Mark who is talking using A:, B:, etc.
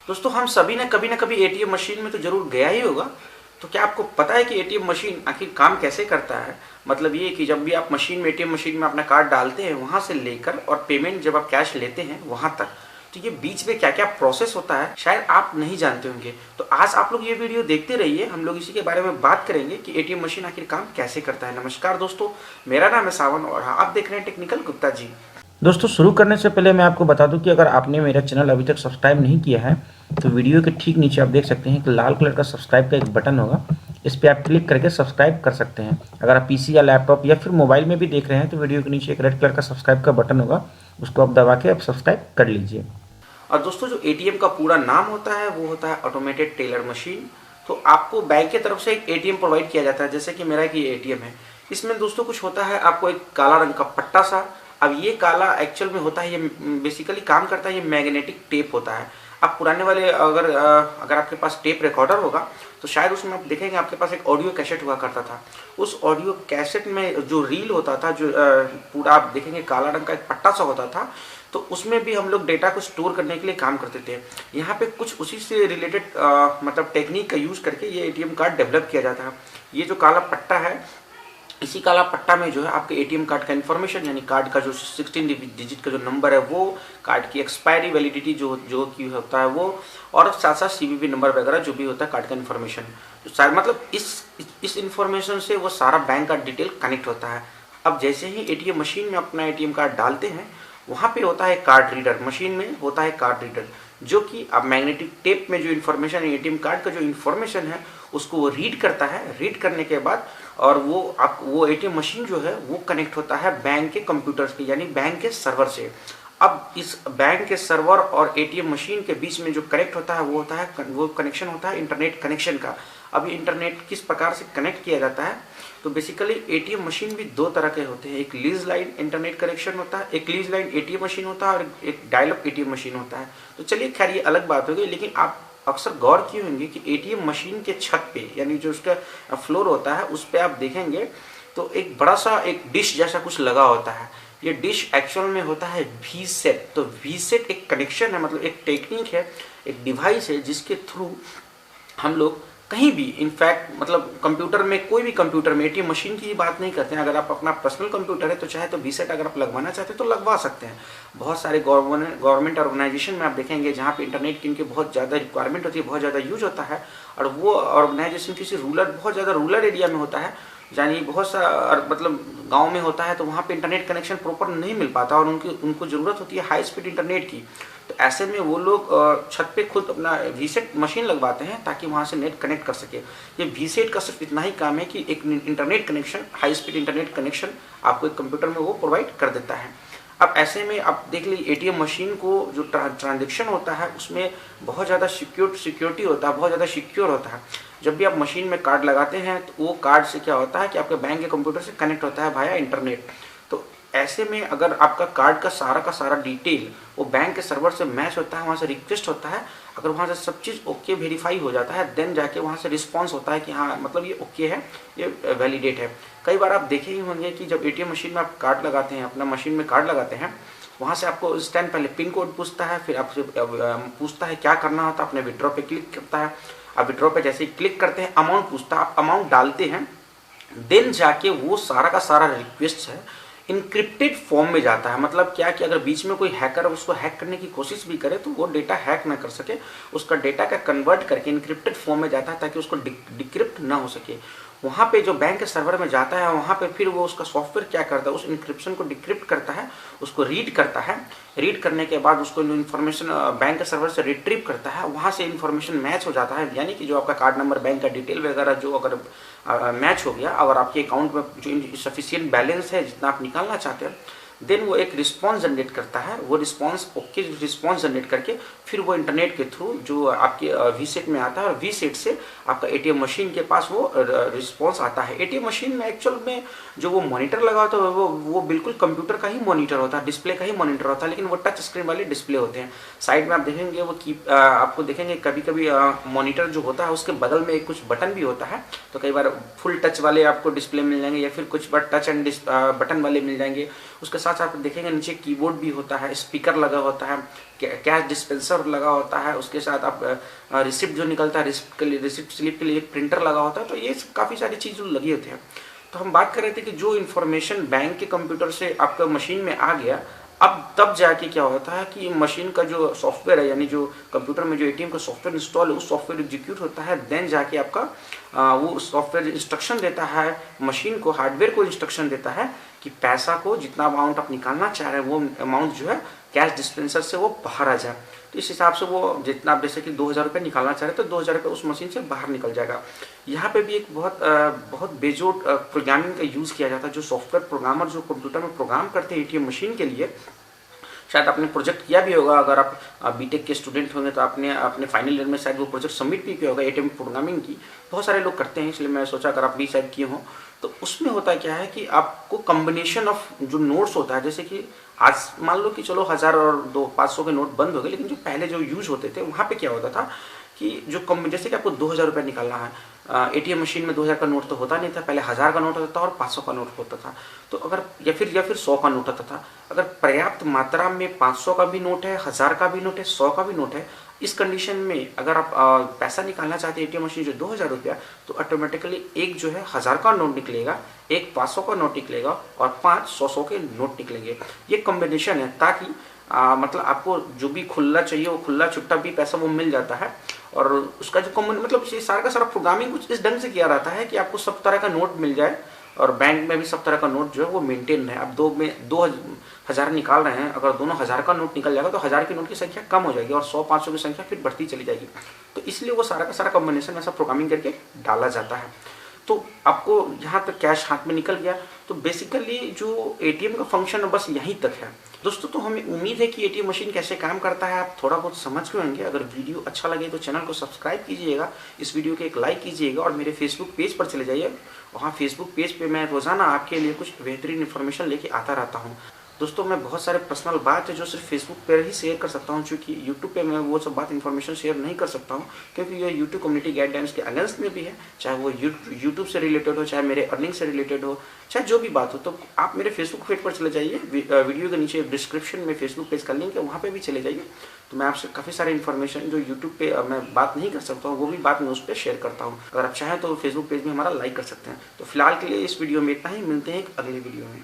A: दोस्तों हम सभी ने कभी ना कभी एटीएम मशीन में तो जरूर गया ही होगा। तो क्या आपको पता है कि एटीएम मशीन आखिर काम कैसे करता है? मतलब ये कि जब भी आप एटीएम मशीन में अपना कार्ड डालते हैं, वहां से लेकर और पेमेंट जब आप कैश लेते हैं वहां तक, तो ये बीच में क्या क्या प्रोसेस होता है शायद आप नहीं जानते होंगे। तो आज आप लोग ये वीडियो देखते रहिए, हम लोग इसी के बारे में बात करेंगे कि एटीएम मशीन आखिर काम कैसे करता है। नमस्कार दोस्तों, मेरा नाम है सावन और आप देख रहे हैं टेक्निकल गुप्ता जी। दोस्तों शुरू करने से पहले मैं आपको बता दूं कि अगर आपने मेरा चैनल अभी तक सब्सक्राइब नहीं किया है तो वीडियो के ठीक नीचे आप देख सकते हैं कि लाल कलर का सब्सक्राइब का एक बटन होगा, इस पर आप क्लिक करके सब्सक्राइब कर सकते हैं। अगर आप पीसी या लैपटॉप या फिर मोबाइल में भी देख रहे हैं तो वीडियो के नीचे एक रेड कलर का सब्सक्राइब का बटन होगा, उसको आप दबा के आप सब्सक्राइब कर लीजिए। और दोस्तों जो एटीएम का पूरा नाम होता है वो होता है ऑटोमेटेड टेलर मशीन। तो आपको बैंक की तरफ से एक एटीएम प्रोवाइड किया जाता है, जैसे कि मेरा एक ये एटीएम है। इसमें दोस्तों कुछ होता है, आपको एक काला रंग का पट्टा सा, अब ये काला एक्चुअल में होता है, ये बेसिकली काम करता है, ये मैग्नेटिक टेप होता है। आप पुराने वाले अगर आपके पास टेप रिकॉर्डर होगा तो शायद उसमें आप देखेंगे आपके पास एक ऑडियो कैसेट हुआ करता था। उस ऑडियो कैसेट में जो रील होता था, जो पूरा आप देखेंगे काला रंग का एक पट्टा सा होता था, तो उसमें भी हम लोग डेटा को स्टोर करने के लिए काम करते थे। यहाँ पे कुछ उसी से रिलेटेड मतलब टेक्निक का यूज करके ये एटीएम कार्ड डेवलप किया जाता है। ये जो काला पट्टा है, इसी काला पट्टा में जो है आपके एटीएम कार्ड का इन्फॉर्मेशन, यानी कार्ड का जो 16 डिजिट का जो नंबर है वो, कार्ड की एक्सपायरी वैलिडिटी जो की होता है वो, और साथ साथ सीवीवी नंबर वगैरह जो भी होता है कार्ड का इन्फॉर्मेशन, तो सारा मतलब इस इन्फॉर्मेशन से वो सारा बैंक का डिटेल कनेक्ट होता है। अब जैसे ही एटीएम मशीन में अपना एटीएम कार्ड डालते हैं, वहाँ पे होता है कार्ड रीडर, मशीन में होता है कार्ड रीडर, जो कि अब मैग्नेटिक टेप में जो इन्फॉर्मेशन है, एटीएम कार्ड का जो इन्फॉर्मेशन है उसको वो रीड करता है। रीड करने के बाद और वो एटीएम मशीन जो है वो कनेक्ट होता है बैंक के कंप्यूटर्स के, यानी बैंक के सर्वर से। अब इस बैंक के सर्वर और एटीएम मशीन के बीच में जो कनेक्ट होता है वो कनेक्शन होता है इंटरनेट कनेक्शन का। अब ये इंटरनेट किस प्रकार से कनेक्ट किया जाता है, तो बेसिकली एटीएम मशीन भी दो तरह के होते हैं। एक लीज लाइन इंटरनेट कनेक्शन होता है, एक लीज लाइन एटीएम मशीन होता है, और एक डायल अप एटीएम मशीन होता है। तो चलिए खैर ये अलग बात हो गई, लेकिन आप अक्सर गौर किए होंगे कि एटीएम मशीन के छत पे, यानी जो उसका फ्लोर होता है, उस पर आप देखेंगे तो एक बड़ा सा एक डिश जैसा कुछ लगा होता है। ये डिश एक्चुअल में होता है वी सेट। तो वी सेट एक कनेक्शन है, मतलब एक टेक्निक है, एक डिवाइस है जिसके थ्रू हम लोग कहीं भी, इनफैक्ट मतलब कंप्यूटर में, कोई भी कंप्यूटर में, एटीएम मशीन की ही बात नहीं करते हैं, अगर आप अपना पर्सनल कंप्यूटर है तो चाहे तो वीसेट अगर आप लगवाना चाहते हैं तो लगवा सकते हैं। बहुत सारे गवर्नमेंट ऑर्गेनाइजेशन में आप देखेंगे जहाँ पे इंटरनेट की इनकी बहुत ज़्यादा रिक्वायरमेंट होती है, बहुत ज़्यादा यूज होता है, और वो ऑर्गेनाइजेशन किसी बहुत ज़्यादा रूरल एरिया में होता है, यानी बहुत सा मतलब गांव में होता है, तो वहाँ पे इंटरनेट कनेक्शन प्रॉपर नहीं मिल पाता और उनको ज़रूरत होती है हाई स्पीड इंटरनेट की। तो ऐसे में वो लोग छत पे खुद अपना वीसेट मशीन लगवाते हैं ताकि वहाँ से नेट कनेक्ट कर सके। ये वीसेट का सिर्फ इतना ही काम है कि एक internet connection, high speed internet connection आपको एक कंप्यूटर में वो प्रोवाइड कर देता है। अब ऐसे में आप देख लीजिए एटीएम मशीन को जो ट्रांजेक्शन होता है उसमें बहुत ज़्यादा सिक्योरिटी होता है, बहुत ज़्यादा सिक्योर होता है। जब भी आप मशीन में कार्ड लगाते हैं तो वो कार्ड से क्या होता है कि आपके बैंक के कंप्यूटर से कनेक्ट होता है वाया इंटरनेट। तो ऐसे में अगर आपका कार्ड का सारा डिटेल वो बैंक के सर्वर से मैच होता है, वहाँ से रिक्वेस्ट होता है, अगर वहाँ से सब चीज़ ओके वेरीफाई हो जाता है, देन जाके वहाँ से रिस्पॉन्स होता है कि हाँ मतलब ये ओके है, ये वैलिडेट है। कई बार आप देखे ही होंगे कि जब एटीएम मशीन में आप कार्ड लगाते हैं, अपना मशीन में कार्ड लगाते हैं, वहाँ से आपको इस टाइम पहले पिन कोड पूछता है, फिर आपसे पूछता है क्या करना होता है, अपने विड्रॉ पे क्लिक करता है। आप विड्रॉ पे जैसे ही क्लिक करते हैं अमाउंट पूछता है, आप अमाउंट डालते हैं, देन जाके वो सारा का सारा रिक्वेस्ट है इनक्रिप्टेड फॉर्म में जाता है। मतलब क्या कि अगर बीच में कोई हैकर उसको हैक करने की कोशिश भी करे तो वो डेटा हैक ना कर सके, उसका डेटा का कन्वर्ट करके इनक्रिप्टेड फॉर्म में जाता है ताकि उसको डिक्रिप्ट ना हो सके। वहाँ पे जो बैंक के सर्वर में जाता है, वहाँ पे फिर वो उसका सॉफ्टवेयर क्या करता है, उस इनक्रिप्शन को डिक्रिप्ट करता है, उसको रीड करता है, रीड करने के बाद उसको इन्फॉर्मेशन बैंक के सर्वर से रिट्रीव करता है, वहाँ से इन्फॉर्मेशन मैच हो जाता है, यानी कि जो आपका कार्ड नंबर, बैंक का डिटेल वगैरह जो अगर मैच हो गया, अगर आपके अकाउंट में जो सफिशिएंट बैलेंस है जितना आप निकालना चाहते हैं, देन वो एक रिस्पॉन्स जनरेट करता है। वो रिस्पॉन्स ओके रिस्पॉन्स जनरेट करके फिर वो इंटरनेट के थ्रू जो आपके वीसेट में आता है, और वीसेट से आपका एटीएम मशीन के पास वो रिस्पॉन्स आता है। एटीएम मशीन में एक्चुअल में जो वो मॉनिटर लगा होता है वो बिल्कुल कंप्यूटर का ही मॉनिटर होता है, डिस्प्ले का ही मॉनिटर होता है, लेकिन वो टच स्क्रीन वाले डिस्प्ले होते हैं। साइड में आप देखेंगे वो आपको देखेंगे कभी कभी मॉनिटर जो होता है उसके बगल में कुछ बटन भी होता है, तो कई बार फुल टच वाले आपको डिस्प्ले मिल जाएंगे या फिर कुछ बार टच एंड बटन वाले मिल जाएंगे। उसके साथ साथ देखेंगे नीचे कीबोर्ड भी होता है, स्पीकर लगा होता है, कैश डिस्पेंसर लगा होता है, उसके साथ आप रिसिप्ट जो निकलता है, रिसिप्ट स्लिप के लिए एक प्रिंटर लगा होता है। तो ये काफ़ी सारी चीज़ लगी होती है। तो हम बात कर रहे थे कि जो इन्फॉर्मेशन बैंक के कंप्यूटर से आपका मशीन में आ गया, अब तब जाके क्या होता है कि मशीन का जो सॉफ्टवेयर है, यानी जो कंप्यूटर में जो एटीएम का सॉफ्टवेयर इंस्टॉल है, उस सॉफ्टवेयर एग्जीक्यूट होता है। देन जाके आपका वो सॉफ्टवेयर इंस्ट्रक्शन देता है मशीन को, हार्डवेयर को इंस्ट्रक्शन देता है कि पैसा को जितना अमाउंट आप निकालना चाह रहे हैं वो अमाउंट जो है कैश डिस्पेंसर से वो बाहर आ जाए। तो इस हिसाब से वो जितना आप जैसे कि 2000 रुपये निकालना चाह रहे हैं तो 2000 रुपये उस मशीन से बाहर निकल जाएगा। यहाँ पे भी एक बहुत बेजोड़ प्रोग्रामिंग का यूज़ किया जाता है। जो सॉफ्टवेयर प्रोग्रामर जो कंप्यूटर में प्रोग्राम करते हैं एटीएम मशीन के लिए, शायद आपने प्रोजेक्ट किया भी होगा, अगर आप बीटेक के स्टूडेंट होंगे तो आपने अपने फाइनल ईयर में शायद वो प्रोजेक्ट सबमिट भी किया होगा एटीएम प्रोग्रामिंग की। बहुत सारे लोग करते हैं, इसलिए मैं सोचा अगर आप भी शायद किए हों। तो उसमें होता क्या है कि आपको कम्बिनेशन ऑफ जो नोट्स होता है, जैसे कि आज मान लो कि चलो 1000 और 500 के नोट बंद हो गए, लेकिन जो पहले जो यूज होते थे वहाँ पे क्या होता था कि जो जैसे कि आपको 2000 रुपये निकालना है, एटीएम मशीन में 2000 का नोट तो होता नहीं था, पहले 1000 का नोट होता था और 500 का नोट होता था। तो अगर या फिर 100 का नोट होता था। अगर पर्याप्त मात्रा में 500 का भी नोट है, 1000 का भी नोट है, 100 का भी नोट है, इस कंडीशन में अगर आप पैसा निकालना चाहते हैं एटीएम मशीन जो 2000 रुपया, तो ऑटोमेटिकली एक जो है 1000 का नोट निकलेगा, एक 500 का नोट निकलेगा और 5 100 के नोट निकलेंगे। ये कॉम्बिनेशन है ताकि मतलब आपको जो भी खुला चाहिए वो खुला छुट्टा भी पैसा वो मिल जाता है। और उसका जो कॉमन मतलब ये सारा का सारा प्रोग्रामिंग कुछ इस ढंग से किया रहता है कि आपको सब तरह का नोट मिल जाए और बैंक में भी सब तरह का नोट जो है वो मेंटेन है। आप 2000 निकाल रहे हैं, अगर दोनों 1000 का नोट निकल जाएगा तो 1000 की नोट की संख्या कम हो जाएगी और 100 500 की संख्या फिर बढ़ती चली जाएगी। तो इसलिए वो सारा का सारा कॉम्बिनेशन ऐसा प्रोग्रामिंग करके डाला जाता है। तो आपको यहाँ तक कैश हाथ में निकल गया। तो बेसिकली जो एटीएम का फंक्शन बस यहीं तक है दोस्तों। तो हमें उम्मीद है कि एटीएम मशीन कैसे काम करता है आप थोड़ा बहुत समझ गए होंगे। अगर वीडियो अच्छा लगे तो चैनल को सब्सक्राइब कीजिएगा, इस वीडियो के एक लाइक कीजिएगा और मेरे फेसबुक पेज पर चले जाइए। वहाँ फेसबुक पेज पे मैं रोज़ाना आपके लिए कुछ बेहतरीन इन्फॉर्मेशन लेके आता रहता हूँ। दोस्तों मैं बहुत सारे पर्सनल बात है जो सिर्फ फेसबुक पर ही शेयर कर सकता हूँ, क्योंकि यूट्यूब पे मैं वो सब बात इन्फॉर्मेशन शेयर नहीं कर सकता हूँ, क्योंकि ये यूट्यूब कम्युनिटी गाइडलाइंस के अगेंस्ट में भी है। चाहे वो यूट्यूब से रिलेटेड हो, चाहे मेरे अर्निंग से रिलेटेड हो, चाहे जो भी बात हो। तो आप मेरे फेसबुक पेज पर चले जाइए, वीडियो के नीचे डिस्क्रिप्शन में फेसबुक पेज का लिंक है, वहाँ पर भी चले जाइए। तो मैं आपसे काफ़ी सारे इन्फॉर्मेशन जो यूट्यूब पे मैं बात नहीं कर सकता हूँ वो भी बात मैं उस पर शेयर करता हूँ। अगर आप चाहें तो फेसबुक पेज में हमारा लाइक कर सकते हैं। तो फिलहाल के लिए इस वीडियो में इतना ही, मिलते हैं एक अगले वीडियो में।